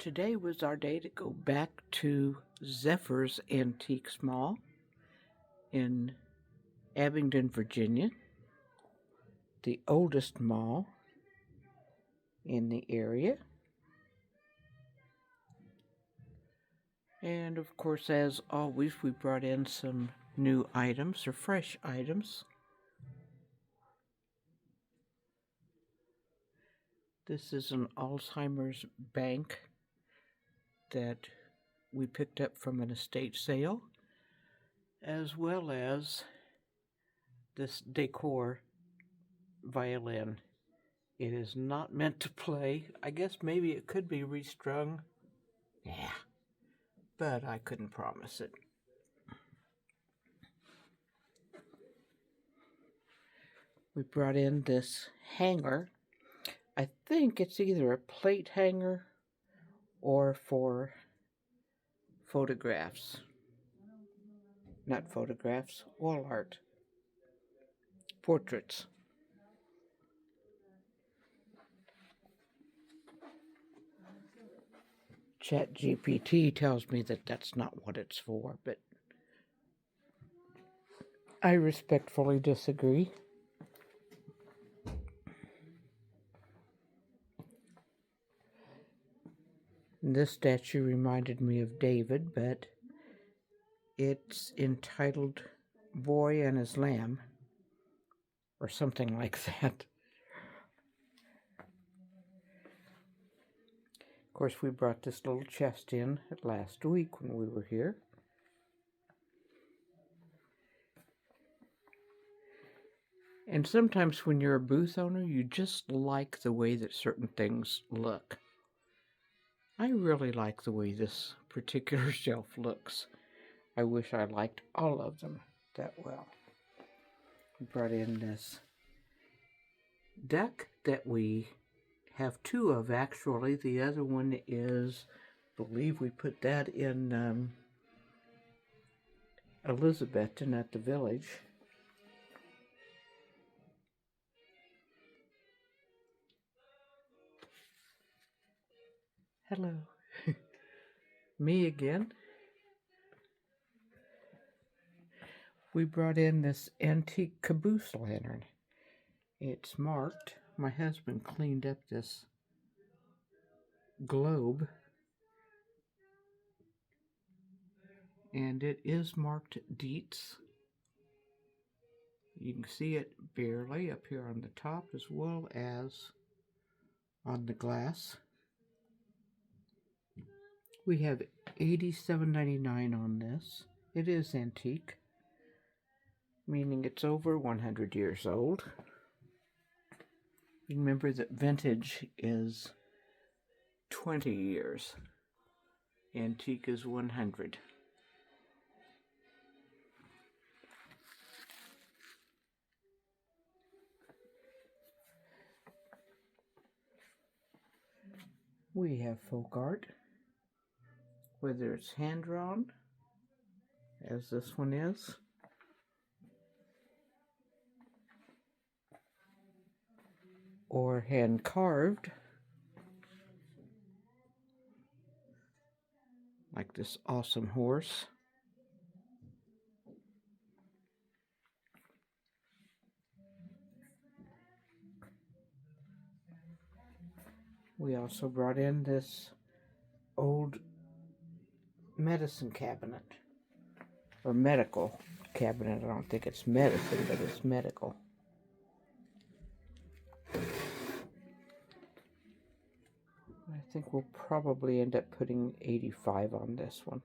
Today was our day to go back to Zephyr's Antiques Mall in Abingdon, Virginia, the oldest mall in the area. And of course, as always, we brought in some new items or fresh items. This is an Alzheimer's bank that we picked up from an estate sale, as well as this decor violin. It is not meant to play. I guess maybe it could be restrung. Yeah, but I couldn't promise it. We brought in this hanger. I think it's either a plate hanger or for photographs. Not photographs, wall art. Portraits. ChatGPT tells me that that's not what it's for, but I respectfully disagree. This statue reminded me of David, but it's entitled Boy and His Lamb, or something like that. Of course, we brought this little chest in last week when we were here. And sometimes when you're a booth owner, you just like the way that certain things look. I really like the way this particular shelf looks. I wish I liked all of them that well. We brought in this duck that we have two of, actually. The other one is, I believe we put that in Elizabethton at the village. Hello. Me again. We brought in this antique caboose lantern. It's marked. My husband cleaned up this globe, and it is marked Dietz. You can see it barely up here on the top as well as on the glass. We have $87.99 on this. It is antique, meaning it's over 100 years old. Remember that vintage is 20 years. Antique is 100. We have folk art, whether it's hand-drawn, as this one is, or hand-carved, like this awesome horse. We also brought in this old medicine cabinet, or medical cabinet. I don't think it's medicine, but it's medical. I think we'll probably end up putting 85 on this one.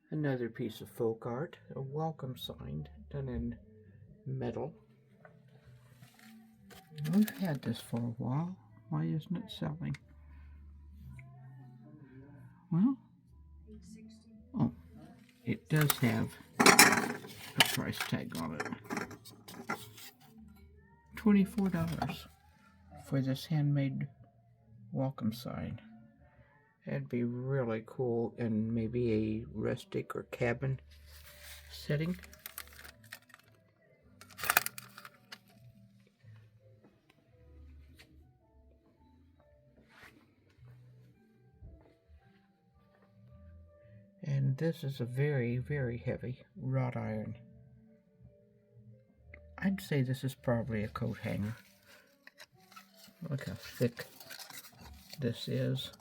Another piece of folk art, a welcome sign done in metal. We've had this for a while. Why isn't it selling? Well, oh, it does have a price tag on it. $24 for this handmade welcome sign. That'd be really cool in maybe a rustic or cabin setting. And this is a very, very heavy wrought iron. I'd say this is probably a coat hanger. Look how thick this is.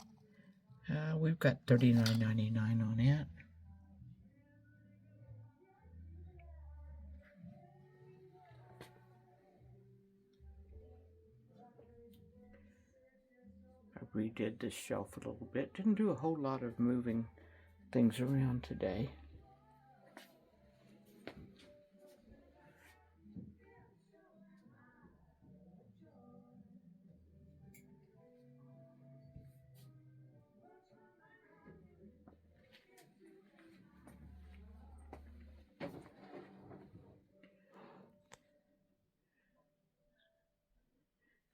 We've got $39.99 on it. I redid this shelf a little bit. Didn't do a whole lot of moving things around today.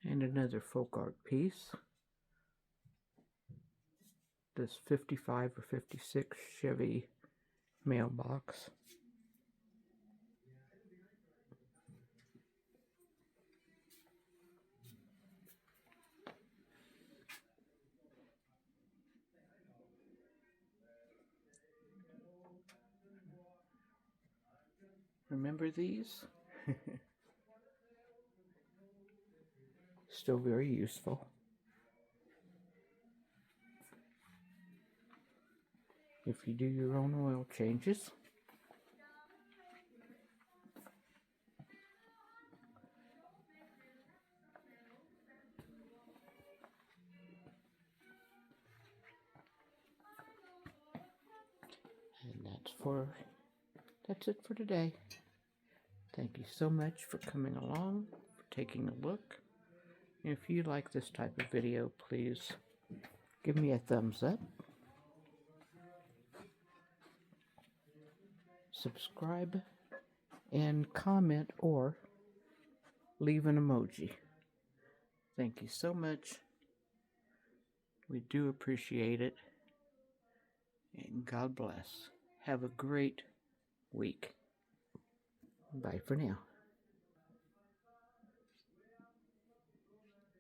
And another folk art piece. This 55 or 56 Chevy mailbox. Remember these? Still very useful. If you do your own oil changes. And that's it for today. Thank you so much for coming along, for taking a look. If you like this type of video, please give me a thumbs up. Subscribe and comment or leave an emoji. Thank you so much. We do appreciate it. And God bless. Have a great week. Bye for now.